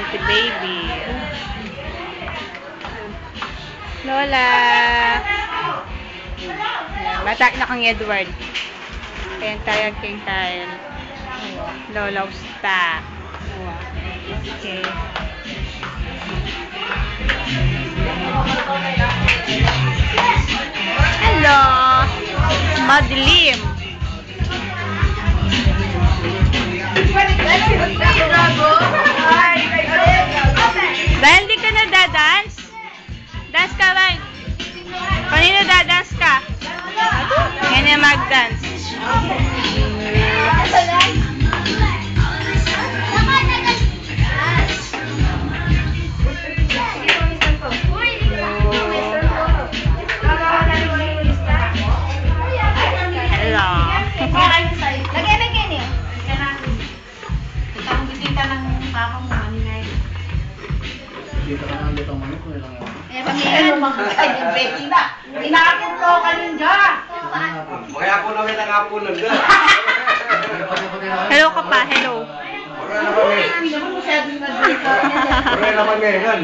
Si baby. Lola. Batak na kang Edward. Ayan tayo king tayo. Lola usta. Okay. Hello. Madilim. Dahil di ka na dadance? Dance ka ba? Kanina dadance ka? Yan yung mag-dance. Hello. Dito ka na dito manok ko lang yan. Eh, pamilya mo mga Betty na. Inakit ko kanina. Kaya ako namin nangapon nun. Hello ka pa, hello. Wala naman ngayon. Hindi naman masyadong nag-dito. Wala naman ngayon.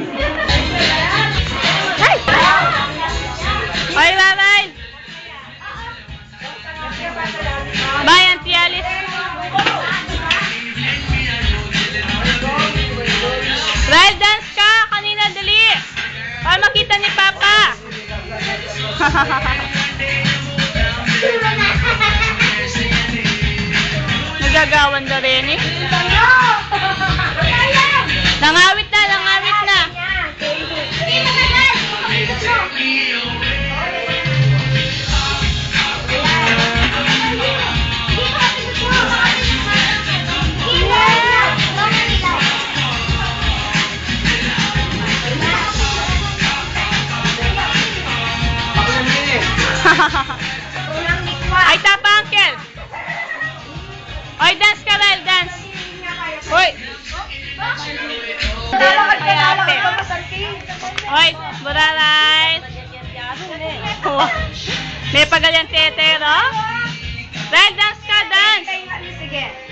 Ay! Oy, bye-bye! Bye, Auntie Alice. Well, dance ka! Kanina, dali! Para makita ni Papa! Nagagawan na rin eh. Langawit na, langawit na! Ay, tapa, uncle! Oy, dance ka, Vel, dance! Oy! Oy, buraray! May pagalyang tetero? Vel, dance ka, dance! Sige.